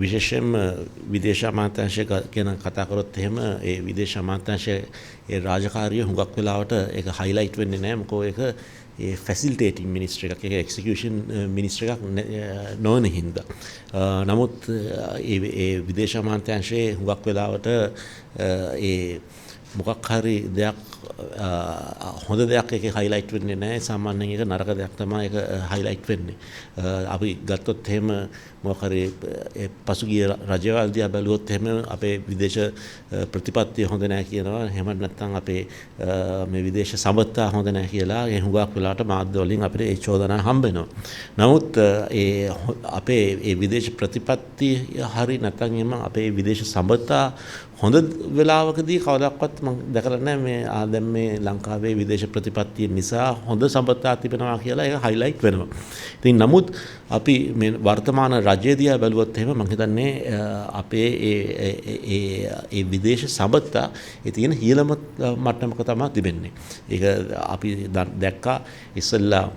විශේෂයෙන්ම විදේශ අමාත්‍යාංශය ගැන කතා කරොත් එහෙම ඒ විදේශ අමාත්‍යාංශයේ ඒ රාජකාරිය හුඟක් වෙලාවට ඒක හයිලයිට් වෙන්නේ නැහැ. මොකද ඒක ඒ ෆැසිලිටේටිංగ్ මිනිස්ට්‍රි එකක්, ඒක එක්සිකියුෂන් මිනිස්ට්‍රි එකක් නොවන හින්දා. නමුත් ඒ විදේශ අමාත්‍යාංශයේ හුඟක් වෙලාවට ඒ මොකක් හරි දෙයක් හොඳ දෙයක් එකේ හයිලයිට් වෙන්නේ නැහැ. සාමාන්‍යයෙන් ඒක නරක දෙයක් තමයි ඒක හයිලයිට් වෙන්නේ. අපි ගත්තොත් එහෙම මොකක් හරි පසුගිය රජවල් දිහා බැලුවොත් එහෙම අපේ විදේශ ප්‍රතිපත්තිය හොඳ නැහැ කියනවා. එහෙම නැත්නම් අපේ මේ විදේශ සම්බන්ධතා හොඳ නැහැ කියලා ඒ හුඟක් වෙලාවට මාධ්‍ය වලින් අපිට ඒ චෝදනා හම්බ වෙනවා. නමුත් අපේ ඒ විදේශ ප්‍රතිපත්තිය හරි නැත්නම් එහෙම අපේ විදේශ සම්බන්ධතා හොඳ වෙලාවකදී කවදාවත් මම දැකලා නැහැ මේ දැන් මේ ලංකාවේ විදේශ ප්‍රතිපත්තිය නිසා හොඳ සම්බන්ධතාවක් තිබෙනවා කියලා ඒක හයිලයිට් වෙනවා. ඉතින් නමුත් අපි මේ වර්තමාන රජය දිහා බැලුවොත් එහෙම මම හිතන්නේ අපේ ඒ විදේශ සම්බන්ධතා ඒ තියෙන ඉහළම මට්ටමක තමයි තිබෙන්නේ. ඒක අපි දැක්කා ඉස්සෙල්ලා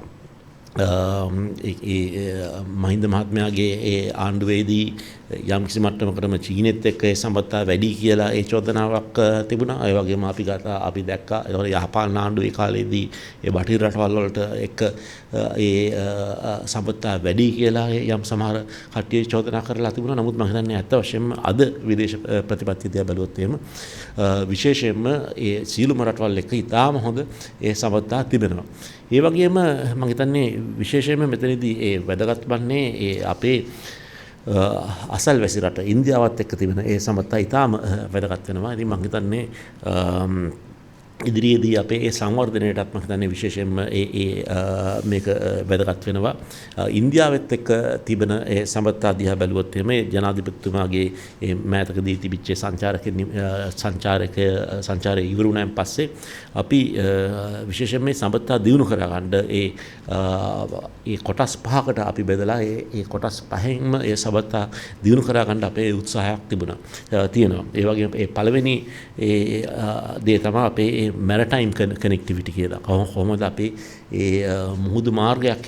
මහින්ද මහත්මයාගේ ඒ ආණ්ඩුවේදී යම් කිසි මට්ටමකටම චීනෙත් එක්ක ඒ සම්බන්ධතාව වැඩි කියලා ඒ චෝදනාවක් තිබුණා. ඒ වගේම අපි දැක්කා ඒතකොට යහපාලන ආණ්ඩුවේ කාලේදී ඒ බටහිර රටවල් වලට එක්ක ඒ සම්බන්ධතාව වැඩි කියලා යම් සමහර කට්ටිය චෝදනා කරලා තිබුණා. නමුත් මම හිතන්නේ ඇත්ත වශයෙන්ම අද විදේශ ප්‍රතිපත්තිය දිහා බැලුවොත් එහෙම විශේෂයෙන්ම ඒ සීලුම රටවල් එක්ක ඉතාම හොඳ ඒ සම්බන්ධතාව තිබෙනවා. ඒ වගේම මම හිතන්නේ විශේෂයෙන්ම මෙතනදී ඒ වැදගත් වන්නේ ඒ අපේ අසල්වැසි රට ඉන්දියාවත් එක්ක තිබෙන ඒ සම්බන්ධතා ඉතාම වැදගත් වෙනවා. ඉතින් මම හිතන්නේ ඉදිරියේදී අපේ ඒ සංවර්ධනයටත් මම හිතන්නේ විශේෂයෙන්ම මේක වැදගත් වෙනවා. ඉන්දියාවත් එක්ක තිබෙන ඒ සම්බන්ධතා දිහා බැලුවොත් එහෙම ජනාධිපතිතුමාගේ ඒ මෑතකදී තිබිච්ච සංචාරය ඉවර වුණාන් පස්සේ අපි විශේෂයෙන් මේ සම්බන්ධතා දියුණු කරගන්න ඒ කොටස් පහකට අපි බෙදලා ඒ කොටස් පහෙන්ම ඒ සම්බන්ධතා දියුණු කරගන්න අපේ උත්සාහයක් තියෙනවා. ඒ වගේම ඒ පළවෙනි දේ තමයි අපේ මැරටයිම් කනෙක්ටිවිටි කියලා. කොහොමද අපි ඒ මුහුදු මාර්ගයක්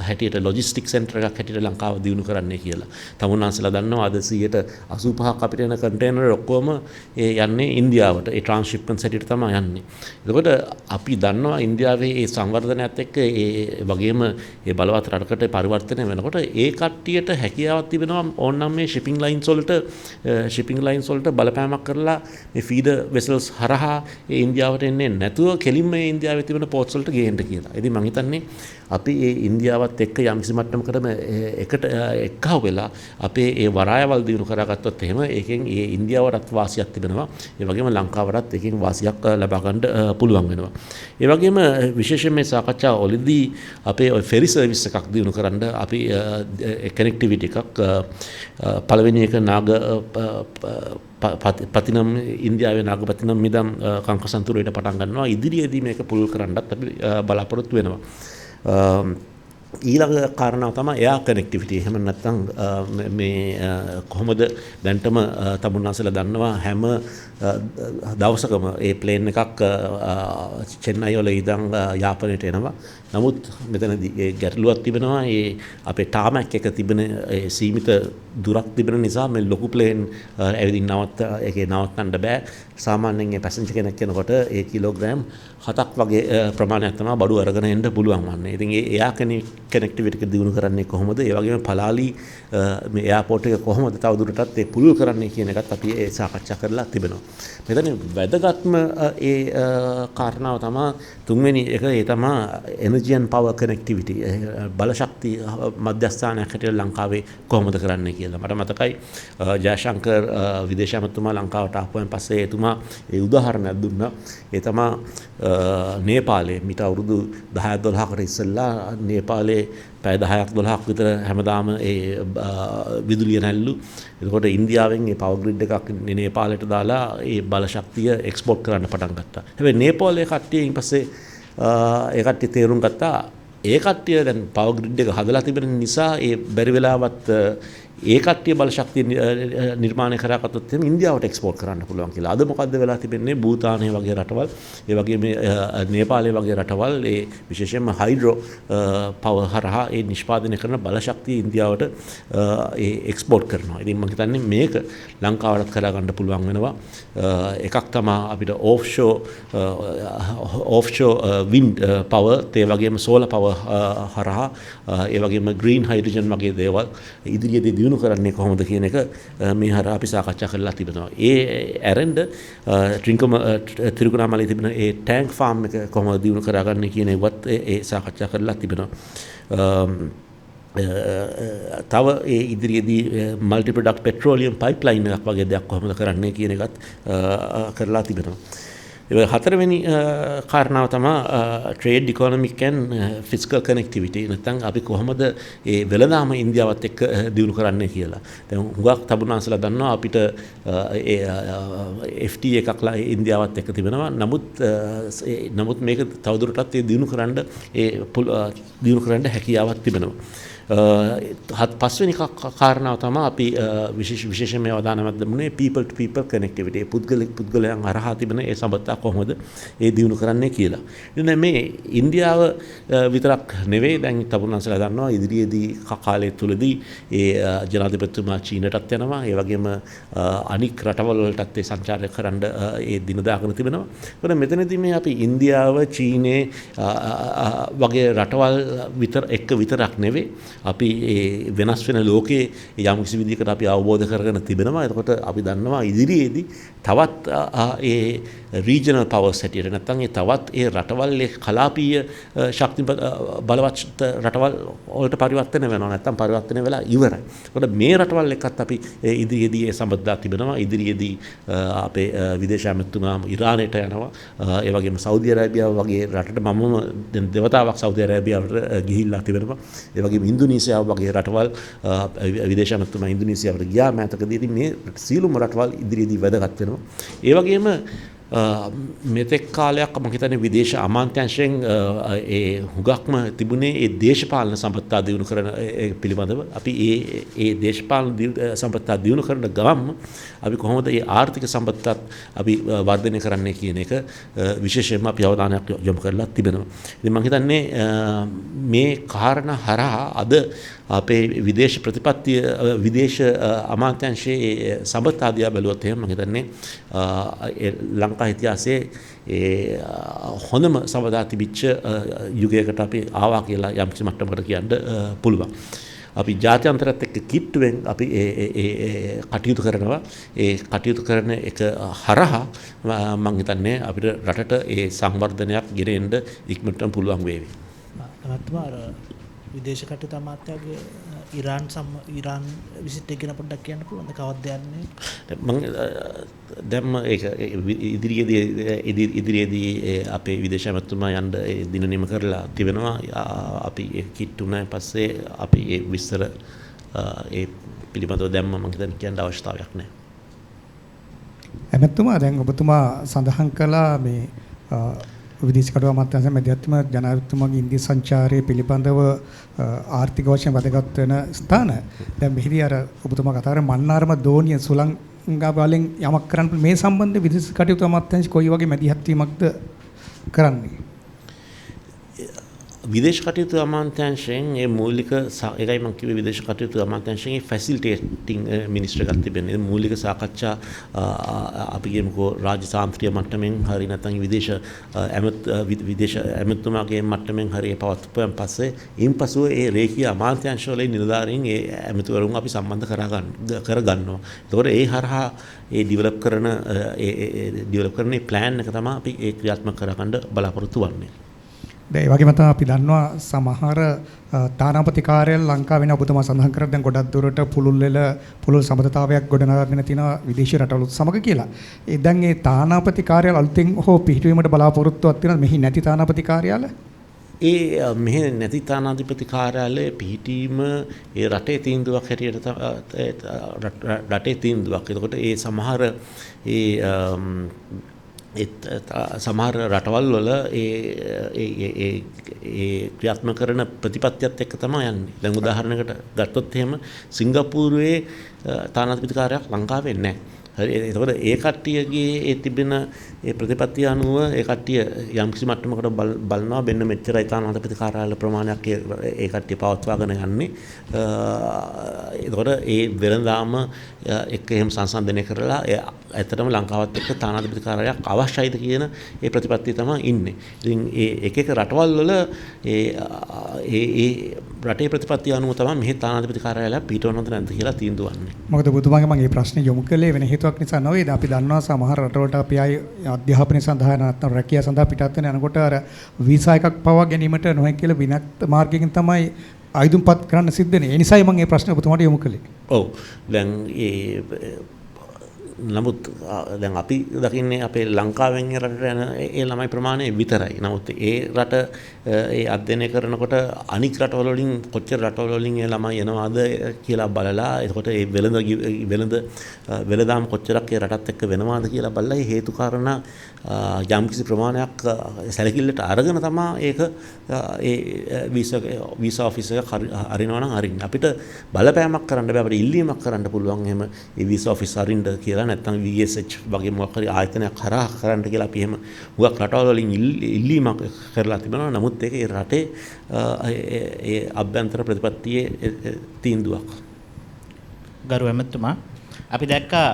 හැටියට ලොජිස්ටික් සෙන්ටර් එකක් හැටියට ලංකාව දියුණු කරන්නේ කියලා. තමුන්නාන්සලා දන්නවා අද 85% අපිට එන කන්ටේනර් ඔක්කොම යන්නේ ඉන්දියාවට. ඒ ට්‍රාන්ස්ෂිප්මන්ට්ස් හැටියට තමයි යන්නේ. එතකොට අපි දන්නවා ඉන්දියාවේ ඒ සංවර්ධනයත් එක්ක ඒ වගේම ඒ බලවත් රටකට පරිවර්තනය වෙනකොට ඒ කට්ටියට හැකියාවක් තිබෙනවා ඕනනම් මේ ෂිපින් ලයින්ස් වලට බලපෑමක් කරලා මේ ෆීඩර් වෙසල්ස් හරහා ඒ ඉන්දියාවට එන්නේ නැතුව කෙලින්ම මේ ඉන්දියාවේ තිබෙන පෝට්ස් වලට ගේන්න කියලා. ඉතින් මම හිතන්නේ අපි ඒ ඉන්දියාවත් එක්ක යම් කිසි මට්ටමකටම එක්කව වෙලා අපේ ඒ වරායවල් දිනු කරගත්තොත් එහෙම ඒකෙන් ඒ ඉන්දියාවටත් වාසියක් තිබෙනවා. ඒ වගේම ලංකාවටත් ඒකෙන් වාසියක් ලබා ගන්න පුළුවන් වෙනවා. ඒ වගේම විශේෂයෙන් මේ සාකච්ඡා වලදී අපේ ඔය ෆෙරි සර්විස් එකක් දිනු කරන්න අපි කනෙක්ටිවිටි එකක් පළවෙනි එක පතිනම් ඉන්දියාවේ නාගපතිනම් මිදම් කංකසන්තුරේට පටන් ගන්නවා. ඉදිරියේදී මේක පුළුල් කරන්නත් අපි බලාපොරොත්තු වෙනවා. ඊළඟ කාරණාව තමයි එයා කනෙක්ටිවිටි. එහෙම නැත්නම් මේ කොහොමද දැන්ටම තමුන්නාසලා දන්නවා හැම දවසකම ඒ ප්ලේන් එකක් චෙන්නයි වල ඉඳන් යාපනයට එනවා. නමුත් මෙතනදී ඒ ගැටලුවක් තිබෙනවා. ඒ අපේ ටාමැක් එක තිබෙන ඒ සීමිත දුරක් තිබෙන නිසා මේ ලොකු ප්ලේන් ඇවිදින් නවත්තන්න බෑ. සාමාන්‍යයෙන් මේ පැසෙන්ජර් කෙනෙක් කෙනකොට ඒ කිලෝග්‍රෑම් 7ක් වගේ ප්‍රමාණයක් තමයි බඩු අරගෙන එන්න පුළුවන් වන්නේ. ඉතින් ඒ එයා කනෙක්ටිවිටි එක දිනු කරන්නේ කොහොමද? ඒ වගේම පලාලි මේ එයාපෝට් එක කොහොමද තවදුරටත් ඒ පුළුල් කරන්නේ කියන එකත් අපි ඒ සාකච්ඡා කරලා තිබෙනවා. මෙතන වැදගත්ම ඒ කාරණාව තමයි තුන්වෙනි එක ඒ තමයි එනර්ජි ඇන්ඩ් පවර් කනෙක්ටිවිටි. බලශක්ති මධ්‍යස්ථානයක් හැටියට ලංකාවේ කොහොමද කරන්නේ කියලා. මට මතකයි ජයශංකර් විදේශ ඇමතුමා ලංකාවට ආපුවෙන් පස්සේ එතුමා ඒ උදාහරණයක් දුන්නා. ඒ තමයි නේපාලයේ මිට අවුරුදු 10 12කට ඉස්සෙල්ලා නේපාලයේ පැය 10ක් 12ක් විතර හැමදාම ඒ විදුලිය නැල්ලු. එතකොට ඉන්දියාවෙන් ඒ පවර් ග්‍රිඩ් එකක් නේපාලයට දාලා ඒ බලශක්තිය එක්ස්පෝර්ට් කරන්න පටන් ගත්තා. හැබැයි නේපාලයේ කට්ටිය ඊපස්සේ ඒ කට්ටිය තේරුම් ගත්තා ඒ කට්ටිය දැන් පවර් ග්‍රිඩ් එක හදලා තිබෙන නිසා ඒ බැරි වෙලාවත් ඒ කට්ටිය බල ශක්තිය නිර්මාණය කරගත්තොත් එහෙනම් ඉන්දියාවට එක්ස්පෝර්ට් කරන්න පුළුවන් කියලා. අද මොකද්ද වෙලා තිබෙන්නේ? භූතානය වගේ රටවල්, ඒ වගේම නේපාලය වගේ රටවල් ඒ විශේෂයෙන්ම හයිඩ්‍රෝ පවර් හරහා ඒ නිෂ්පාදනය කරන බල ශක්තිය ඉන්දියාවට ඒ එක්ස්පෝර්ට් කරනවා. ඉතින් මම හිතන්නේ මේක ලංකාවට කරගන්න පුළුවන් වෙනවා. එකක් තමයි අපිට offshore wind power, ඒ වගේම solar power හරහා ඒ වගේම green hydrogen වගේ දේවල් ඉදිරියේදී දිනු කරන්නේ කොහොමද කියන එක මේ හරහා අපි සාකච්ඡා කරලා තිබෙනවා. ඒ ඇරෙන්ඩ ත්‍රිකුණාමලයේ තිබෙන ඒ ටැංක් ෆාම් එක කොහොමද දිනු කරගන්නේ කියන ඒවත් ඒ සාකච්ඡා කරලා තිබෙනවා. තව ඒ ඉදිරියේදී මල්ටි ප්‍රොඩක්ට් පෙට්‍රෝලියම් පයිප්ලයින් එකක් වගේ දෙයක් කොහොමද කරන්නේ කියන එකත් කරලා තිබෙනවා. හතරවෙනි කාරණාව තමයි trade economic and fiscal connectivity. නැත්නම් අපි කොහොමද ඒ වෙළඳාම ඉන්දියාවත් එක්ක දියුණු කරන්නේ කියලා. දැන් හුඟක් තබුනාන්සලා දන්නවා අපිට FTA එකක් ඉන්දියාවත් එක්ක තිබෙනවා. නමුත් මේක තවදුරටත් ඒ දියුණු කරන්න හැකියාවක් තිබෙනවා. පස්වෙනි කාරණාව තමයි අපි විශේෂයෙන්ම අවධානයක් දෙමුනේ people to people connectivity. පුද්ගලයන් හරහා තිබෙන ඒ සම්බන්ධතා කොහොමද ඒ දියුණු කරන්නේ කියලා. ඉතින් මේ ඉන්දියාව විතරක් නෙවෙයි දැන් තමුන්වන්සලා දන්නවා ඉදිරියේදී කාලය තුලදී ඒ ජනාධිපතිතුමා චීනටත් යනවා. ඒ වගේම අනික් රටවල් වලටත් ඒ සංචාරය කරන්න ඒ දින දාගෙන තිබෙනවා. ඒකට මෙතනදී මේ අපි ඉන්දියාව චීනේ වගේ රටවල් විතරක් නෙවෙයි අපි වෙනස් වෙන ලෝකයේ යම් කිසි විදිහකට අපි අවබෝධ කරගෙන තිබෙනවා. එතකොට අපි දන්නවා ඉදිරියේදී තවත් ඒ රීජනල් පවර්ස් හැටියට නැත්නම් ඒ තවත් ඒ රටවල් ඒ කලාපීය ශක්ති බලවත් රටවල් වලට පරිවර්තන වෙනවා. නැත්නම් පරිවර්තන වෙලා ඉවරයි. එතකොට මේ රටවල් එක්කත් අපි ඉදිරියේදී ඒ සම්බන්ධතාවක් තිබෙනවා. ඉදිරියේදී අපේ විදේශ ඇමතුමා ඉරානයට යනවා. ඒ වගේම සෞදි අරාබියාව වගේ රටට මමම දෙවතාවක් සෞදි අරාබියාවට ගිහිල්ලා තිබෙනවා. ඒ වගේම ඉන්දුනීසියාව වගේ රටවල් විදේශ ඇමතුමා ඉන්දුනීසියාවට ගියා මෑතකදී. ඉතින් මේ සියලුම රටවල් ඉදිරියේදී වැදගත් වෙනවා. ඒ වගේම මෙතෙක් කාලයක් මම හිතන්නේ විදේශ අමාත්‍යාංශයෙන් ඒ හුඟක්ම තිබුණේ ඒ දේශපාලන සම්පත්තා දියුණු කරන පිළිබඳව. අපි ඒ දේශපාලන සම්පත්තා දියුණු කරන ගමන්ම අපි කොහොමද ඒ ආර්ථික සම්පත්තත් අපි වර්ධනය කරන්නේ කියන එක විශේෂයෙන්ම අපි අවධානයක් යොමු කරලා තිබෙනවා. ඉතින් මම හිතන්නේ මේ කාරණා හරහා අද අපේ විදේශ ප්‍රතිපත්තිය විදේශ අමාත්‍යාංශයේ සම්පත්තා දිහා බැලුවොත් එහෙම මම හිතන්නේ ලංකා ඉතිහාසයේ හොඳම සම්පදා තිබිච්ච යුගයකට අපි ආවා කියලා යම් කිසි මට්ටමකට කියන්න පුළුවන්. අපි ජාත්‍යන්තරත් එක්ක කිට්ටුවෙන් අපි කටයුතු කරනවා. ඒ කටයුතු කරන එක හරහා මම හිතන්නේ අපිට රටට ඒ සංවර්ධනයක් ගෙන එන්න ඉක්මනටම පුළුවන් වේවි. විදේශ කටයුතු අමාත්‍යාගේ ඉරාන් විසිට් එක ගැන පොඩ්ඩක් කියන්න පුළුවන්ද? කවද්ද යන්නේ? මම දැන් ඒක ඉදිරියේදී අපේ විදේශ ඇමතුමා යන්න දින නිම කරලා තිබෙනවා. අපි ඒ කිට්ටුනාන් පස්සේ අපි ඒ විස්තර ඒ පිළිබඳව දැම්ම මම හිතන්නේ කියන්න අවශ්‍යතාවයක් නැහැ. ඇමතුමා දැන් ඔබතුමා සඳහන් කළා මේ විදේශ කටයුතු අමාත්‍යාංශ මැදිහත්වීම ජනාධිපතිතුමාගේ ඉන්දිය සංචාරය පිළිබඳව ආර්ථික වශයෙන් වැදගත් වෙන ස්ථාන. දැන් මෙහිදී අර ඔබතුමා කතා කරන මන්නාරම දෝනිය සුලංගා වලින් යමක් කරන්න මේ සම්බන්ධ විදේශ කටයුතු අමාත්‍යාංශ කොයි වගේ මැදිහත්වීමක්ද කරන්නේ? විදේශ කටයුතු අමාත්‍යාංශයෙන් ඒ මූලික ඒකයි මම කිව්වේ විදේශ කටයුතු අමාත්‍යාංශයෙන් ෆැසිලිටේටිංగ్ මිනිස්ටර් එකක් තිබෙනවා. මූලික සාකච්ඡා අපි කියමුකෝ රාජ්‍ය සාන්ත්‍රිය මට්ටමින් හරි නැත්නම් විදේශ ඇමතුමාගේ මට්ටමින් හරි පවත්වපුවන් පස්සේ ඉන්පසුව ඒ රේඛීය අමාත්‍යාංශ වල නිලධාරීන් ඒ ඇමතුවරුන් අපි සම්බන්ධ කරගන්නවා. එතකොට ඒ හරහා ඒ ඩිවෙලොප් කරන ප්ලෑන් එක තමයි අපි ඒ ක්‍රියාත්මක කරගන්න බලාපොරොත්තු වෙන්නේ. ඒ වගේම තමයි අපි දන්නවා සමහර තානාපති කාර්යාල ලංකාවේ වෙන ඔබතුමා සඳහන් කරා දැන් ගොඩක් දුරට පුළුල් සම්බන්ධතාවයක් ගොඩනගාගෙන තියෙනවා විදේශ රටවලුත් සමග කියලා. ඒ දැන් ඒ තානාපති කාර්යාල අලුතෙන් හෝ පිහිටුවීමට බලාපොරොත්තුවක් තියෙනවා මෙහි නැති තානාපති කාර්යාල? මෙහි නැති තානාධිපති කාර්යාලයේ පිහිටීම ඒ රටේ තීන්දුවක් හැටියට රටේ තීන්දුවක්. එතකොට ඒ සමහර සමහර රටවල් වල ඒ ක්‍රියාත්මක කරන ප්‍රතිපත්තියත් එක්ක තමයි යන්නේ. දැන් උදාහරණයකට ගත්තොත් එහෙම සිංගප්පූරුවේ තානාපතිකාරයක් ලංකාවේ නැහැ. හරි එතකොට ඒ කට්ටියගේ ඒ තිබෙන ඒ ප්‍රතිපත්තිය අනුව ඒ කට්ටිය යම්කිසි මට්ටමකට බලනවා වෙන්න මෙච්චරයි තානාපති කාර්යාලය ප්‍රමාණයක් ඒ කට්ටිය පවත්වාගෙන යන්නේ. එතකොට ඒ වෙළඳාම එක්ක එහෙම සංසන්දනය කරලා ඇත්තටම ලංකාවත් එක්ක තානාපති කාර්යාලයක් අවශ්‍යයිද කියන ඒ ප්‍රතිපත්තිය තමයි ඉන්නේ. ඉතින් ඒ එක එක රටවල් වල ඒ රටේ ප්‍රතිපත්තිය අනුව තමයි මෙහි තානාපති කාර්යාලයක් පිටවනවද නැද්ද කියලා තීන්දුව ගන්න. මොකද බුදුමගේ මම මේ ප්‍රශ්නේ යොමු කළේ වෙන හේතුවක් නිසා නෙවෙයි. අපි දන්නවා සමහර රටවලට අපි ආයි අධ්‍යාපනය සඳහා නැත්නම් රැකියාව සඳහා පිටත් වෙන යනකොට අර වීසා එකක් පවා ගැනීමට නොහැකි කියලා විනක්ත මාර්ගයකින් තමයි ආයුධම්පත් කරන්න සිද්ධ වෙන්නේ. ඒ නිසායි මම මේ ප්‍රශ්නේ ඔබතුමාට යොමු කළේ. ඔව්. දැන් නමුත් දැන් අපි දකින්නේ අපේ ලංකාවෙන් රටට යන ඒ ළමයි ප්‍රමාණය විතරයි. නමුත් ඒ රට ඒ අධ්‍යයනය කරනකොට අනික් රටවල වලින් කොච්චර රටවල වලින් ඒ ළමයි එනවාද කියලා බලලා එතකොට ඒ වෙළඳාම් කොච්චරක් ඒ රටත් එක්ක වෙනවාද කියලා බලලා ඒ හේතු කාරණා යම්කිසි ප්‍රමාණයක් සැලකිල්ලට අරගෙන තමයි ඒක ඒ වීසා ඔෆිස් එක අරිනවා නම් අරින්න. අපිට බලපෑමක් කරන්න බෑ. අපිට ඉල්ලීමක් කරන්න පුළුවන් එහෙම ඒ වීසා ඔෆිස් අරින්න කියලා නැත්නම් VSH වගේ මොකක් හරි ආයතනයක් කරා කරන්න කියලා අපි එහෙම හුඟක් රටවල් වලින් ඉල්ලීමක් කරලා තිබෙනවා. නමුත් ඒක ඒ රටේ ඒ අභ්‍යන්තර ප්‍රතිපත්තියේ තීන්දුවක්. ගරු ඇමතුමා අපි දැක්කා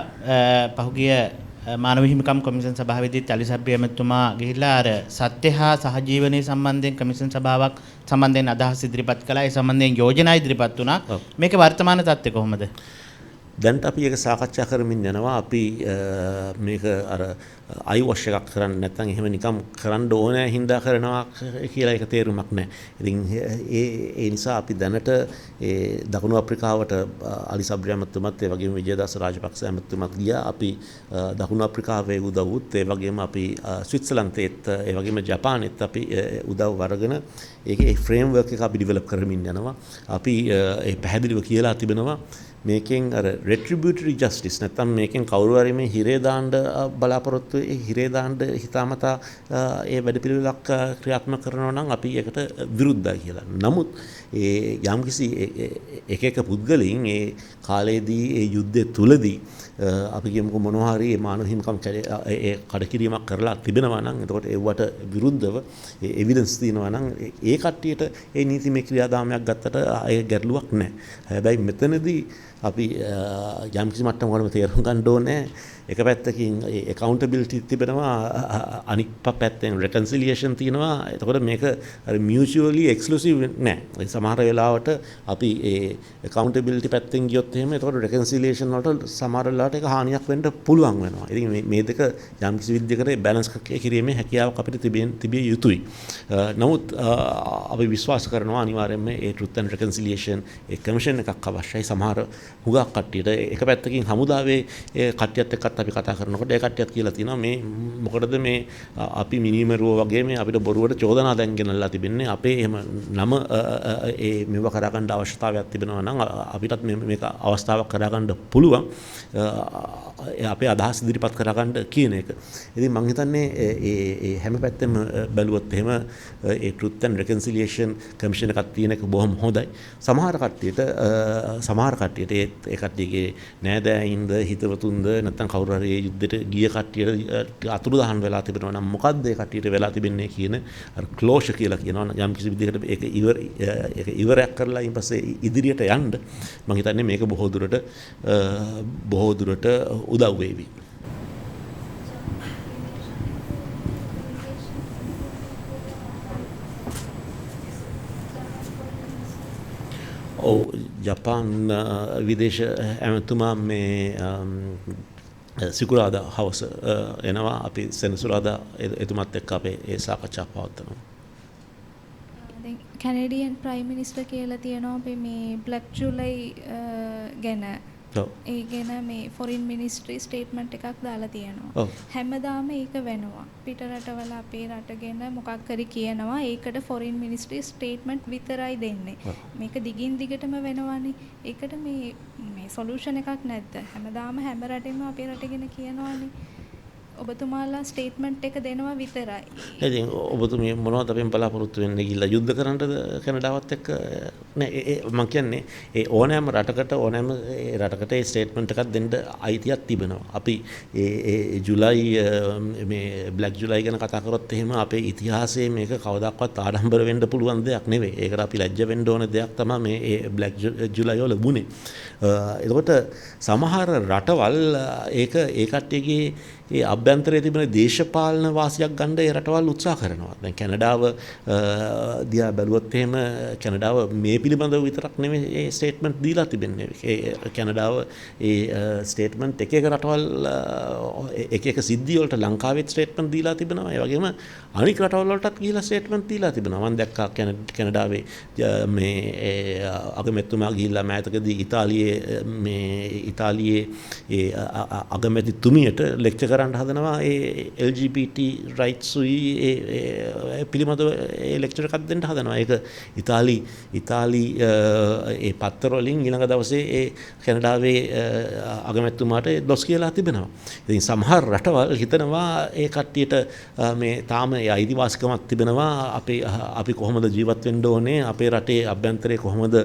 පහුගිය මානව හිමිකම් කොමිෂන් සභාවේදී තලිසබ්බි ඇමතුමා ගිහිල්ලා අර සත්‍ය හා සහජීවනයේ සම්බන්ධයෙන් කොමිෂන් සභාවක් සම්බන්ධයෙන් අදහස් ඉදිරිපත් කළා. ඒ සම්බන්ධයෙන් යෝජනා ඉදිරිපත් වුණා. මේකේ වර්තමාන තත්ත්වය කොහොමද? දැන්ට අපි ඒක සාකච්ඡා කරමින් යනවා. අපි මේක අර අයිවොෂ් එකක් කරන්න නැත්නම් එහෙම නිකම් කරන්න ඕනෑ හින්දා කරනවා කියලා ඒක තේරුමක් නැහැ. ඉතින් ඒ නිසා අපි දැනට ඒ දකුණු අප්‍රිකාවට අලි සබ්රි ඇමතුමත් ඒ වගේම විජේදාස රාජපක්ෂ ඇමතුමත් ගියා. අපි දකුණු අප්‍රිකාවේ උදව්වත් ඒ වගේම අපි ස්විට්සර්ලන්තෙත් ඒ වගේම ජපානෙත් අපි උදව් වරගෙන ඒකේ ෆ්‍රේම්වර්ක් එක අපි ඩෙවලොප් කරමින් යනවා. අපි ඒ පැහැදිලිව කියලා තිබෙනවා මේකෙන් අර retributory justice නැත්නම් මේකෙන් කවුරු හරි මේ හිරේ දාන්න බලාපොරොත්තු ඒ හිරේ දාන්න හිතාමතා ඒ වැඩපිළිවෙලක් ක්‍රියාත්මක කරනවා නම් අපි ඒකට විරුද්ධයි කියලා. නමුත් ඒ යම්කිසි එක පුද්ගලයන් ඒ කාලයේදී ඒ යුද්ධය තුලදී අපි කියමුකෝ මොනවා හරි මේ මානව හිමිකම් ඒ කඩකිරීමක් කරලා තිබෙනවා නම් එතකොට ඒවට විරුද්ධව ඒ එවිඩන්ස් තියෙනවා නම් ඒ කට්ටියට ඒ නීතිමය ක්‍රියාදාමයක් ගත්තට ඒ ගැටලුවක් නැහැ. හැබැයි මෙතනදී අපි යම්කිසි මට්ටමකටම තේරුම් ගන්න ඕනේ එක පැත්තකින් accountability තිබෙනවා අනික් පැත්තෙන් reconciliation තියෙනවා. එතකොට මේක අර mutually exclusive නෑ. සමහර වෙලාවට අපි ඒ accountability පැත්තෙන් ගියොත් එහෙම එතකොට reconciliation වලට සමහර වෙලාවට ඒක හානියක් වෙන්න පුළුවන් වෙනවා. ඉතින් මේ දෙක යම්කිසි විදිහකට balance කිරීමේ හැකියාවක් අපිට තිබිය යුතුයි. නමුත් අපි විශ්වාස කරනවා අනිවාර්යයෙන්ම ඒ truth and reconciliation A commission එකක් අවශ්‍යයි. සමහර හුඟක් කට්ටියට එක පැත්තකින් හමුදාවේ ඒ කට්ටියත් එක්කත් අපි කතා කරනකොට ඒ කට්ටියත් කියලා තියෙනවා මේ මොකටද මේ අපි මිනිමරුව වගේ මේ අපිට බොරුවට චෝදනා දැන් ගෙනල්ලා තිබෙන්නේ අපේ එහෙම නම ඒ මෙව කරගන්න අවශ්‍යතාවයක් තිබෙනවා නම් අපිටත් මේක අවස්ථාවක් කරගන්න පුළුවන් අපේ අදහස් ඉදිරිපත් කරගන්න කියන එක. ඉතින් මම හිතන්නේ ඒ හැම පැත්තෙම බැලුවොත් එහෙම ඒ truth and reconciliation commission එකක් තියෙන එක බොහොම හොඳයි. සමහර කට්ටියට ඒ කට්ටියගේ නෑදෑයින්ද හිතවතුන්ද නැත්නම් කවුරු හරි ඒ යුද්ධෙට ගිය කට්ටියට අතුරුදහන් වෙලා තිබෙනවා නම් මොකද්ද ඒ කට්ටියට වෙලා තිබෙන්නේ කියන අර ක්ලෝෂර් කියලා කියනවා. යම් කිසි විදිහකට ඒක ඉවරයක් කරලා ඊට පස්සේ ඉදිරියට යන්න මම හිතන්නේ මේක බොහෝ දුරට උදව් වේවි. ජපාන් විදේශ ඇමතුමා මේ සිකුරාදා හවස එනවා. අපි සෙනසුරාදා එතුමත් එක්ක අපේ ඒ සාකච්ඡා පවත්වනවා. දැන් කැනඩියන් ප්‍රයිම් මිනිස්ටර් කියලා තියෙනවා අපි මේ බ්ලැක් ජුලයි ගැන ඒ ගැන මේ ෆොරින් මිනිස්ට්‍රි ස්ටේට්මන්ට් එකක් දාලා තියෙනවා. හැමදාම ඒක වෙනවා. පිට රටවල අපේ රට ගැන මොකක් හරි කියනවා ඒකට ෆොරින් මිනිස්ට්‍රි ස්ටේට්මන්ට් විතරයි දෙන්නේ. මේක දිගින් දිගටම වෙනවනේ. ඒකට මේ සොලියුෂන් එකක් නැද්ද? හැමදාම හැම රටෙම අපේ රට ගැන කියනවානේ. ඔබතුමාලා ස්ටේට්මන්ට් එක දෙනවා විතරයි. ඉතින් ඔබතුමිය මොනවද අපෙන් බලාපොරොත්තු වෙන්නේ ගිහිල්ලා යුද්ධ කරන්නද කැනඩාවත් එක්ක නෑ මම කියන්නේ ඒ ඕනෑම රටකට ඕනෑම රටකට ඒ ස්ටේට්මන්ට් එකක් දෙන්න අයිතියක් තිබෙනවා. අපි ඒ ජුලයි මේ බ්ලැක් ජුලයි ගැන කතා කරොත් එහෙම අපේ ඉතිහාසයේ මේක කවදාවත් ආඩම්බර වෙන්න පුළුවන් දෙයක් නෙවෙයි. ඒකට අපි ලැජ්ජ වෙන්න ඕන දෙයක් තමයි මේ ඒ බ්ලැක් ජුලයි වල වුණේ. එතකොට සමහර රටවල් ඒක ඒ කට්ටියගේ ඒ අභ්‍යන්තරයේ තිබෙන දේශපාලන වාසියක් ගන්න ඒ රටවල් උත්සාහ කරනවා. දැන් කැනඩාව දිහා බැලුවොත් එහෙම කැනඩාව මේ පිළිබඳව විතරක් නෙමෙයි ඒ ස්ටේට්මන්ට් දීලා තිබෙන්නේ. ඒ කැනඩාව ඒ ස්ටේට්මන්ට් එක රටවල් එක සිද්ධි වලට ලංකාවේ ස්ටේට්මන්ට් දීලා තිබෙනවා. ඒ වගේම අනික් රටවල් වලටත් ගිහිලා ස්ටේට්මන්ට් දීලා තිබෙනවා. මම දැක්කා කැනඩාවේ මේ අගමැතිතුමා ගිහිල්ලා මෑතකදී ඉතාලියේ ඒ අගමැතිතුමියට ලෙක්චර් කරන්න හදනවා ඒ LGBT rights උයි ඒ පිළිබඳව ඒ ලෙක්චර් එකක් දෙන්න හදනවා. ඒක ඉතාලි ඒ පත්තර වලින් ඊළඟ දවසේ ඒ කැනඩාවේ අගමැතිතුමාට දොස් කියලා තිබෙනවා. ඉතින් සමහර රටවල් හිතනවා ඒ කට්ටියට මේ තාම ඒ අයිතිවාසිකමක් තිබෙනවා. අපි කොහොමද ජීවත් වෙන්න ඕනේ? අපේ රටේ අභ්‍යන්තරේ කොහොමද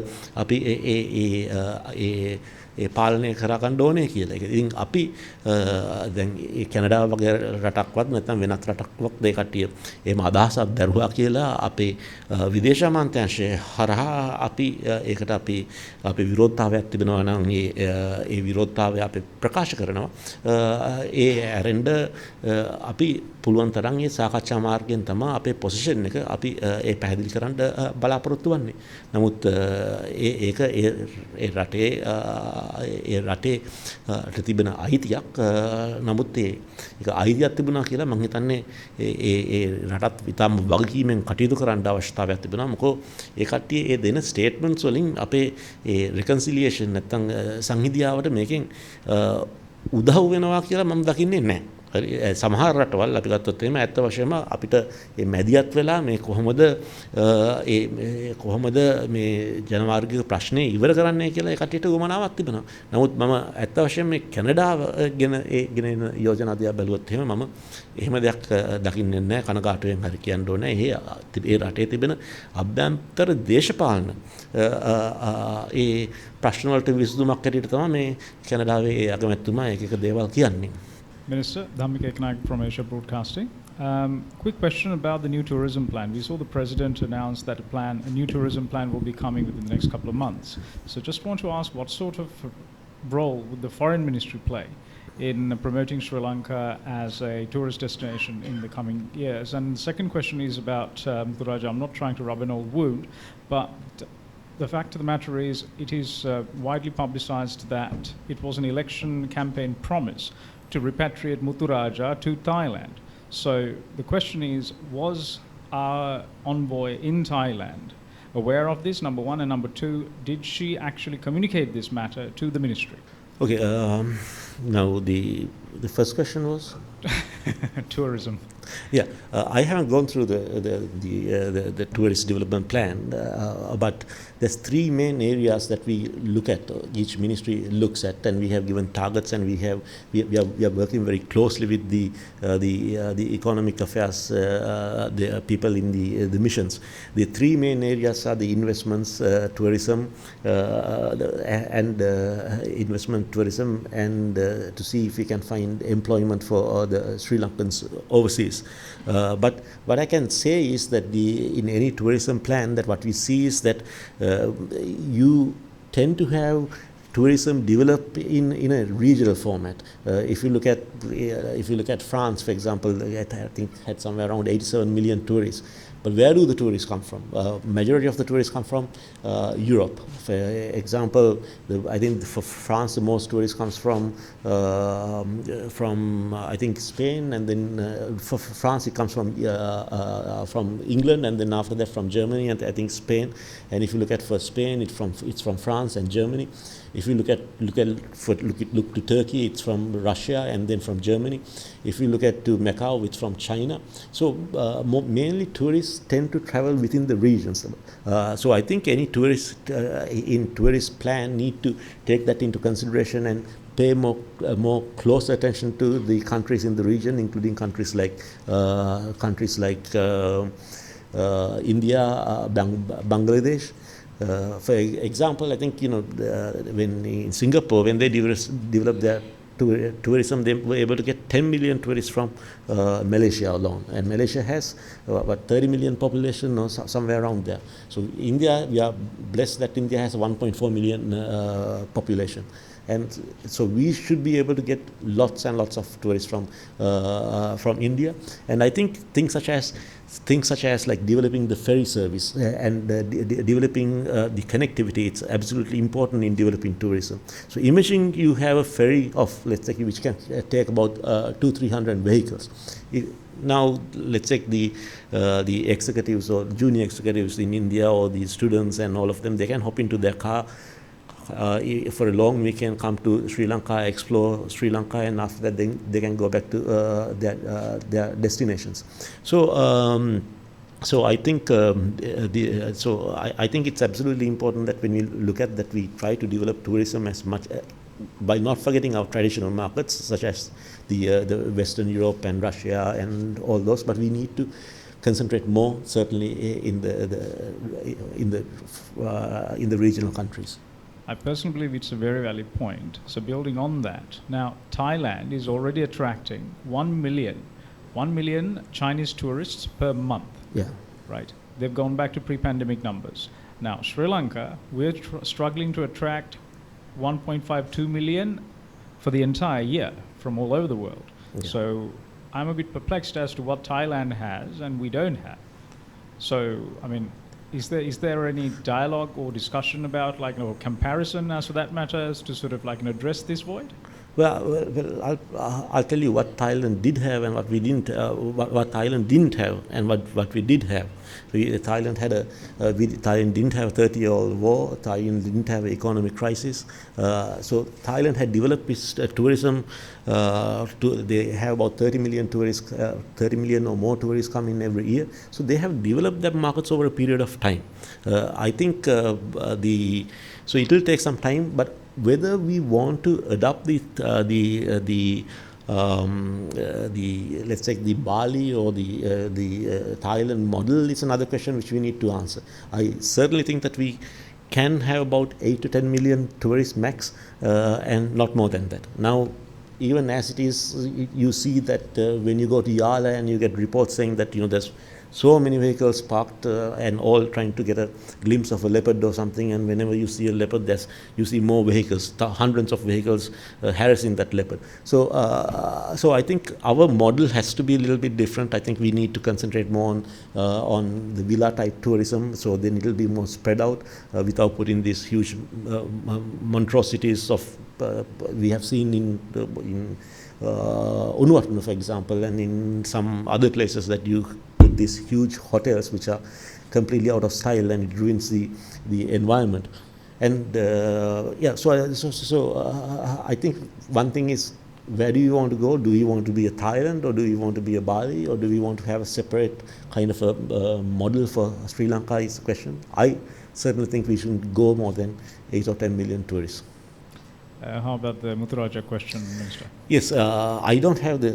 අපි ඒ පාලනය කරා ගන්න ඕනේ කියලා. ඉතින් අපි දැන් ඒ කැනඩාව වගේ රටක්වත් නැත්නම් වෙනත් රටක්වත් ඒ කට්ටිය එහෙම අදහසක් දරුවා කියලා අපේ විදේශ අමාත්‍යාංශය හරහා අපි ඒකට අපි විරෝධතාවයක් තිබෙනවා නම් ඒ විරෝධතාවය අපි ප්‍රකාශ කරනවා. ඒ ඇරෙන්න අපි පුළුවන් තරම් ඒ සාකච්ඡා මාර්ගයෙන් තමයි අපේ පොසිෂන් එක අපි ඒ පැහැදිලි කරන්න බලාපොරොත්තු වෙන්නේ. නමුත් ඒක ඒ රටේ තිබෙන අයිතියක්. නමුත් ඒක අයිතියක් තිබුණා කියලා මම හිතන්නේ ඒ රටත් ඉතාම වගකීමෙන් කටයුතු කරන්න අවශ්‍යතාවයක් තිබුණා. මොකෝ ඒ කට්ටිය ඒ දෙන ස්ටේට්මන්ට්ස් වලින් අපේ ඒ රිකන්සිලියේෂන් නැත්තම් සංහිඳියාවට මේකෙන් උදව් වෙනවා කියලා මම දකින්නේ නැහැ. සමහර රටවල් අපි ගත්තොත් එහෙම ඇත්ත වශයෙන්ම අපිට මේ මැදිහත් වෙලා මේ කොහොමද මේ ජනමාර්ගික ප්‍රශ්නේ ඉවර කරන්නේ කියලා ඒ කට්ටියට උවමනාවක් තිබෙනවා. නමුත් මම ඇත්ත වශයෙන්ම මේ කැනඩාව ගෙන එන යෝජනා දිහා බැලුවොත් එහෙම මම එහෙම දෙයක් දකින්නේ නැහැ. කනගාටුවෙන් හරි කියන්න ඕනේ. ඒ රටේ තිබෙන අභ්‍යන්තර දේශපාලන ඒ ප්‍රශ්න වලට විසඳුමක් හැටියට තමයි මේ කැනඩාවේ අගමැතිතුමා එක දේවල් කියන්නේ. Minister, Dhammika Eknaik from Asia Broadcasting. Quick question about the new tourism plan. We saw the President announce that a new tourism plan will be coming within the next couple of months. So just want to ask what sort of role would the Foreign Ministry play in promoting Sri Lanka as a tourist destination in the coming years? And the second question is about Muthuraja. I'm not trying to rub an old wound, but the fact of the matter is it is widely publicized that it was an election campaign promise to repatriate Muthuraja to Thailand. So the question is, was our envoy in Thailand aware of this, number one, and number two, did she actually communicate this matter to the ministry? Okay, now the first question was? Tourism. Yeah, I haven't gone through the tourist development plan, but there's three main areas that we look at. Each ministry looks at, and we have given targets, and we are working very closely with the economic affairs, the people in the missions. The three main areas are the investments, tourism, and to see if we can find employment for the Sri Lankans overseas. But what I can say is that in any tourism plan, that what we see is that you tend to have tourism develop in a regional format. If you look at France, for example, I think had somewhere around 87 million tourists. But where do the tourists come from? Majority of the tourists come from Europe. For example, I think for France, the most tourists comes from I think Spain, and then for France it comes from England, and then after that from Germany, and I think Spain. And if you look at for Spain, it's from France and Germany. If you look to Turkey, it's from Russia and then from Germany. If you look at to Macau, it's from China. So mainly tourists tend to travel within the regions. So I think any tourist in tourist plan need to take that into consideration and pay more close attention to the countries in the region, including countries like India, Bangladesh. For example, I think when in Singapore, when they developed their tourism, they were able to get 10 million tourists from Malaysia alone, and Malaysia has 30 million population or somewhere around there. So India, we are blessed that India has 1.4 million population, and so we should be able to get lots and lots of tourists from India. And I think things such as like developing the ferry service and developing the connectivity, it's absolutely important in developing tourism. So imagine you have a ferry of, let's say, which can take about 200-300 vehicles. Now let's take the executives or junior executives in India, or the students and all of them, they can hop into their car for a long weekend, come to Sri Lanka, explore Sri Lanka, and after that they can go back to their destinations. So I think I think it's absolutely important that when we look at that, we try to develop tourism as much by not forgetting our traditional markets such as the Western Europe and Russia and all those, but we need to concentrate more certainly in the regional countries. I personally believe it's a very valid point. So building on that, now Thailand is already attracting 1 million Chinese tourists per month. Yeah. Right. They've gone back to pre-pandemic numbers. Now Sri Lanka, we're struggling to attract 1.52 million for the entire year from all over the world. Yeah. So I'm a bit perplexed as to what Thailand has and we don't have. So, I mean, is there any dialogue or discussion about comparison as to that matter, as to sort of address this void? Well, I'll tell you what Thailand did have and what we didn't. What Thailand didn't have and what we did have. Thailand didn't have a 30-year-old war. Thailand didn't have an economic crisis. So Thailand had developed its tourism. They have about 30 million tourists, 30 million or more tourists come in every year. So they have developed their markets over a period of time. I think so it will take some time, but whether we want to adopt the let's say the Bali or the Thailand model is another question which we need to answer. I certainly think that we can have about 8 to 10 million tourists max, and not more than that. Now, even as it is, you see that when you go to Yala and you get reports saying that there's so many vehicles parked and all trying to get a glimpse of a leopard or something, and whenever you see a leopard, you see more vehicles, hundreds of vehicles harassing that leopard. So I think our model has to be a little bit different. I think we need to concentrate more on the villa type tourism, so then it will be more spread out without putting these huge monstrosities of we have seen in Unwatana, for example, and in some other places that you put these huge hotels which are completely out of style and it ruins the environment. And so I think one thing is, where do you want to go? Do you want to be a Thailand, or do you want to be a Bali, or do we want to have a separate kind of a model for Sri Lanka is the question. I certainly think we shouldn't go more than 8 or 10 million tourists. How about the Muthuraja question, Minister? Yes, I don't have the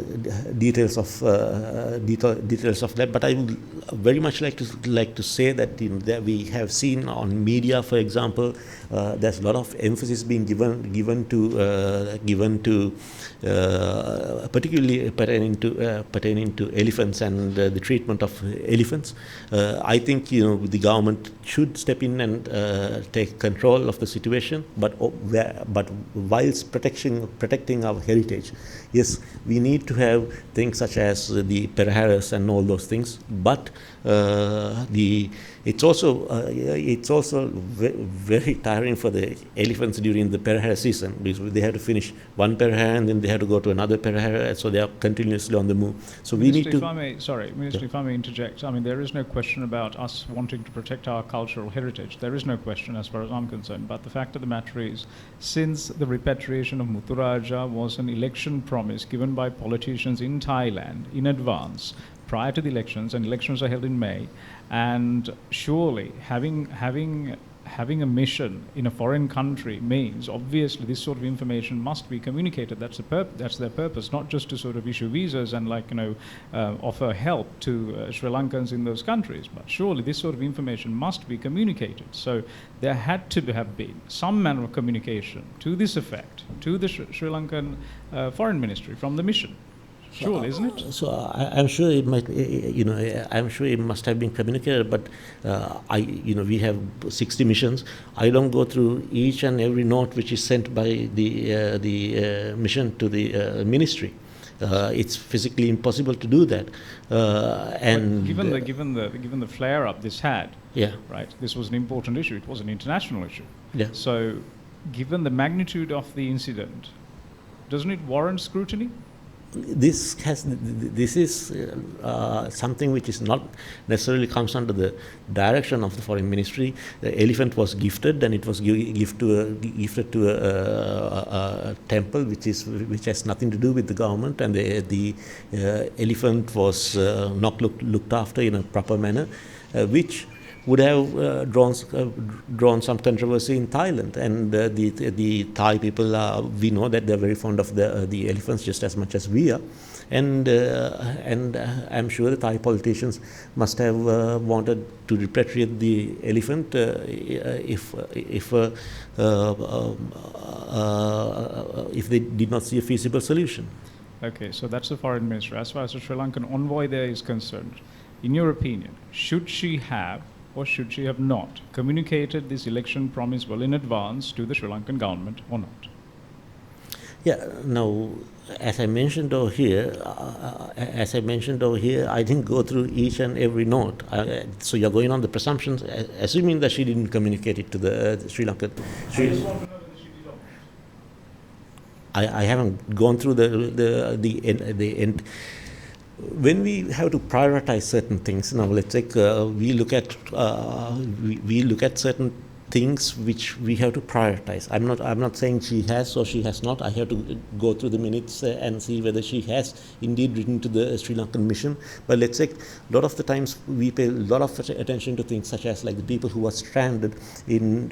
details of that, but I would very much like to say that that we have seen on media, for example, there's a lot of emphasis being given to particularly pertaining to elephants and the treatment of elephants. I think the government should step in and take control of the situation, but whilst protecting our heritage. Yes, we need to have things such as the Peraharas and all those things, but it's also very tiring for the elephants during the Perahara season, because they have to finish one Perahara and then they have to go to another Perahara, so they are continuously on the move. So Minister, we need to. Minister, if I may interject, I mean, there is no question about us wanting to protect our cultural heritage. There is no question as far as I'm concerned. But the fact of the matter is, since the repatriation of Muthuraja was an election promise given by politicians in Thailand in advance, prior to the elections, and elections are held in May, and surely having having a mission in a foreign country means obviously this sort of information must be communicated. That's their purpose, not just to sort of issue visas and offer help to Sri Lankans in those countries. But surely this sort of information must be communicated. So there had to have been some manner of communication to this effect to the Sri Lankan Foreign Ministry from the mission. Surely, isn't it? So I'm sure it might, I'm sure it must have been communicated. But we have 60 missions. I don't go through each and every note which is sent by the mission to the ministry. It's physically impossible to do that. And given the flare up this had, yeah, right. This was an important issue. It was an international issue. Yeah. So, given the magnitude of the incident, doesn't it warrant scrutiny? This is something which is not necessarily comes under the direction of the foreign ministry. The elephant was gifted, and it was gifted to a temple which has nothing to do with the government, and the elephant was not looked after in a proper manner, which would have drawn some controversy in Thailand. And the Thai people we know that they're very fond of the elephants just as much as we are, and I'm sure the Thai politicians must have wanted to repatriate the elephant if they did not see a feasible solution. Okay, so that's the foreign minister. As far as the Sri Lankan envoy there is concerned, in your opinion, should she have or should she have not communicated this election promise well in advance to the Sri Lankan government or not? Yeah, now, as I mentioned over here, I didn't go through each and every note. So you're going on the presumptions, assuming that she didn't communicate it to the Sri Lankan. I haven't gone through the end. When we have to prioritize certain things, now let's take we look at certain things which we have to prioritize. I'm not saying she has or she has not. I have to go through the minutes and see whether she has indeed written to the Sri Lankan mission. But let's say a lot of the times we pay a lot of attention to things such as like the people who are stranded in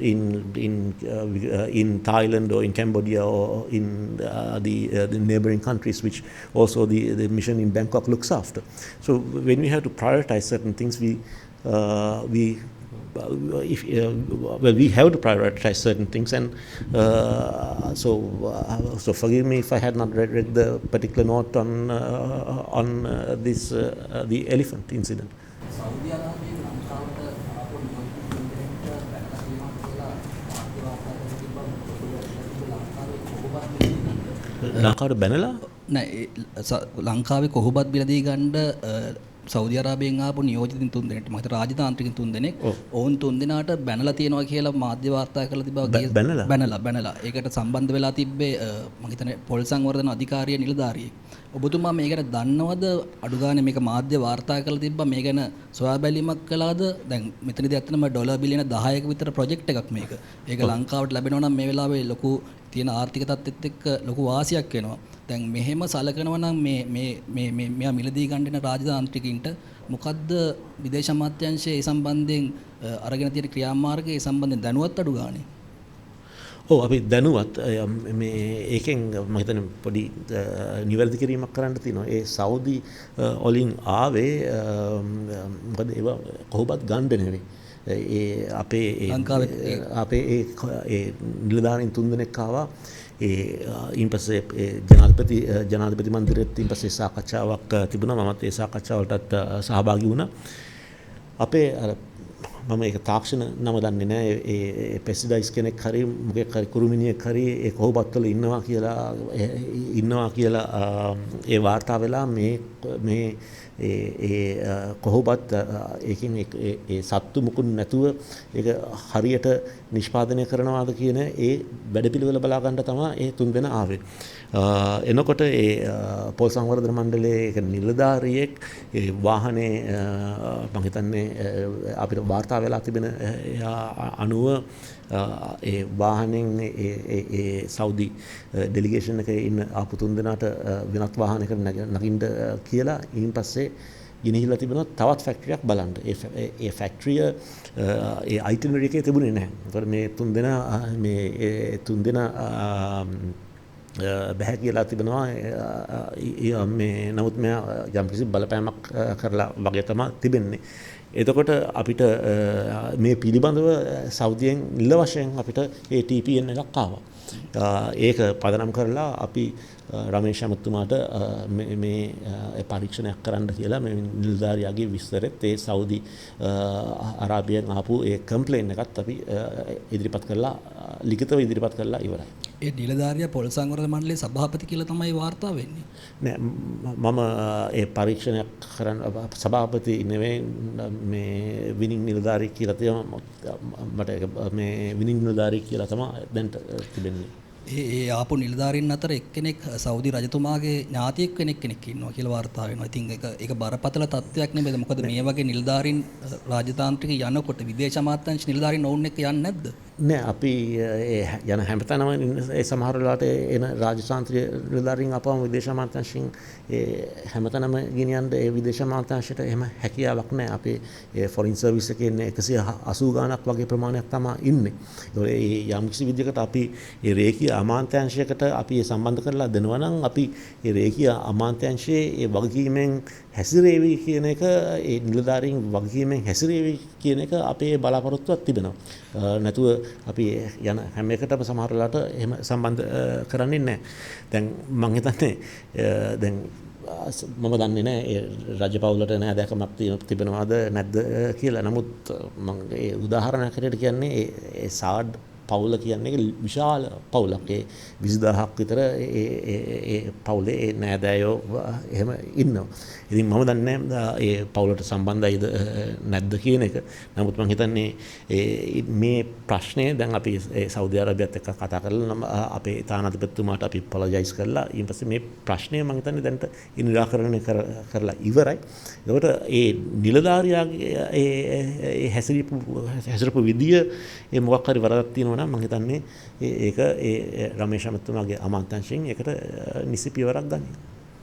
Thailand or in Cambodia or in the neighboring countries, which also the mission in Bangkok looks after. So when we have to prioritize certain things, we have to prioritize certain things, and so forgive me if I had not read the particular note on this the elephant incident. ලංකාවට බැනලා නෑ ලංකාවේ කොහොබත් බිලදී ගන්න Saudi අරාබියෙන් ආපු නියෝජිතින් 3 දෙනෙක් මත රාජතාන්ත්‍රිකින් 3 දෙනෙක් ඔවුන් 3 දෙනාට බැනලා තියෙනවා කියලා මාධ්‍ය වාර්තා කරලා තිබ්බා බැනලා ඒකට සම්බන්ධ වෙලා තිබ්බේ මම හිතන්නේ පොල් සංවර්ධන අධිකාරිය නිලධාරියෙක් ඔබතුමා මේ ගැන දන්නවද අඩු ගානේ මේක මාධ්‍ය වාර්තා කරලා තිබ්බා මේ ගැන සොයා බැලීමක් කළාද දැන් මෙතනදී ඇත්තටම ඩොලර් බිලියන 10ක විතර ප්‍රොජෙක්ට් එකක් මේක ඒක ලංකාවට ලැබෙනවා නම් මේ වෙලාවේ ලොකු තියෙන ආර්ථික තත්ත්වෙත් එක්ක ලොකු වාසියක් වෙනවා දැන් මෙහෙම සලකනවා නම් මේ මෙයා මිලදී ගන්න රාජතාන්ත්‍රිකින්ට මොකද්ද විදේශ අමාත්‍යාංශයේ ඒ සම්බන්ධයෙන් අරගෙන තියෙන ක්‍රියාමාර්ගය ඒ සම්බන්ධයෙන් දැනුවත් අඩු ගානේ අපි දැනුවත් මේ ඒකෙන් මම හිතන්නේ පොඩි නිවැරදි කිරීමක් කරන්න තියෙනවා ඒ සෞදි වලින් ආවේ මොකද ඒවා කොහොමවත් ගන්න නෙවෙයි ඒ අපේ ඒ නිලධාරීන් 3 දෙනෙක් ආවා ඉන්පස්සේ ජනාධිපති මන්දිරෙත් ඉන්පස්සේ සාකච්ඡාවක් තිබුණා මමත් ඒ සාකච්ඡාවලටත් සහභාගී වුණා අපේ අර මම ඒක තාක්ෂණ නම දන්නේ නැහැ ඒ පෙස්ටිසයිඩ්ස් කෙනෙක් හරි මොකෙක් හරි කුරුමිනියෙක් හරි ඒ කොහොබත්වල ඉන්නවා කියලා ඒ වාර්තා වෙලා මේ කොහොබත් ඒකින් ඒ සත්තු මුකුත් නැතුව ඒක හරියට නිෂ්පාදනය කරනවාද කියන ඒ වැඩපිළිවෙල බලා ගන්න තමයි ඒ 3 දෙනා ආවේ. එනකොට ඒ පොල් සංවර්ධන මණ්ඩලයේ ඒක නිලධාරියෙක් ඒ වාහනේ මම හිතන්නේ අපිට වාර්තා වෙලා තිබෙන අනුව ඒ වාහනෙන් ඒ සෞදි ඩෙලිගේෂන් එකේ ඉන්න ආපු 3 දෙනාට වෙනත් වාහනයකට නගින්න කියලා ඊයින් පස්සේ ගෙනහිලා තිබෙනවා තවත් ෆැක්ටරියක් බලන්න. ඒ ෆැක්ටරිය ඒ අයිටිනරි එකේ තිබුණේ නැහැ. ඒතකොට මේ තුන් දෙනා බැහැ කියලා තිබෙනවා. මේ නමුත් මෙයා යම්කිසි බලපෑමක් කරලා වගේ තමයි තිබෙන්නේ. එතකොට අපිට මේ පිළිබඳව සෞදියෙන් නිල වශයෙන් අපිට ඒ TPN එකක් ආවා. ඒක පදනම් කරලා අපි රමේෂ් අමතුමාට මේ පරීක්ෂණයක් කරන්න කියලා මේ නිලධාරියාගේ විස්තරෙත් ඒ සෞදි අරාබියෙන් ආපු ඒ කම්ප්ලේන් එකත් අපි ඉදිරිපත් කරලා ලිඛිතව ඉදිරිපත් කරලා ඉවරයි. ඒ නිලධාරියා පොලිස් සංවර්ධන මණ්ඩලයේ සභාපති කියලා තමයි වාර්තා වෙන්නේ. නෑ මම ඒ පරීක්ෂණයක් කරන්න සභාපති නෙවෙයි මේ විනිං නිලධාරී කියලා තියෙනවා මට මේ විනිං නිලධාරී කියලා තමයි දැන් තිබෙන්නේ. ඒ ආපු නිලධාරීන් අතර එක්කෙනෙක් සෞදි රජතුමාගේ ඥාතියෙක් කෙනෙක් ඉන්නවා කියලා වාර්තා වෙනවා. ඉතින් ඒක බරපතල තත්ත්වයක් නෙමෙයිද? මොකද මේ වගේ නිලධාරීන් රාජතාන්ත්‍රික යනකොට විදේශ අමාත්‍යාංශ නිලධාරීන් ඔවුන් එක්ක යන්නේ නැද්ද? නෑ අපි යන හැමතැනම ඒ සමහර වෙලාවට එන රාජතාන්ත්‍රික නිලධාරීන් අපවම විදේශ අමාත්‍යාංශයෙන් හැමතැනම ගෙනියන්න ඒ විදේශ අමාත්‍යාංශයට එහෙම හැකියාවක් නෑ. අපේ ෆොරින් සර්විස් එකේ ඉන්නේ 180 ගාණක් වගේ ප්‍රමාණයක් තමයි ඉන්නේ. ඒ යම්කිසි විදිහකට අපි ඒ රේඛීය අමාත්‍යාංශයකට අපි සම්බන්ධ කරලා දෙනවා නම් අපි ඒ රේඛීය අමාත්‍යාංශයේ ඒ වගකීමෙන් හැසිරේවි කියන එක ඒ නිලධාරීන් වගකීමෙන් හැසිරේවි කියන එක අපේ බලාපොරොත්තුවක් තිබෙනවා. නැතුව අපි යන හැම එකටම සමහර වෙලාවට එහෙම සම්බන්ධ කරන්නේ නැහැ. දැන් මම හිතන්නේ දැන් මම දන්නේ නැහැ ඒ රජපෞලට නෑදෑකමක් තිබෙනවද නැද්ද කියලා. නමුත් මම ඒ උදාහරණයක් හැටියට කියන්නේ ඒ සාඩ් පවුල කියන්නේ විශාල පවුලක්. ඒ 20000ක් විතර ඒ පවුලේ ඒ නෑදෑයෝ එහෙම ඉන්නවා. ඉතින් මම දන්නේ ඒ පවුලට සම්බන්ධයිද නැද්ද කියන එක. නමුත් මම හිතන්නේ මේ ප්‍රශ්නය දැන් අපි සෞදි අරාබියත් එක්ක කතා කරලා අපේ තානාධිපතිතුමාට අපි අපොලොජයිස් කරලා ඊට පස්සේ මේ ප්‍රශ්නය මම හිතන්නේ දැන්ට නිරාකරණය කරලා ඉවරයි. ඒකට ඒ නිලධාරියාගේ ඒ හැසිරපු විදිය ඒ මොකක් හරි වරදක් තියෙනවා නම් මම හිතන්නේ ඒක ඒ රමේෂ් අමතුමාගේ අමාත්‍යාංශයෙන් ඒකට නිසි පියවරක් ගන්න.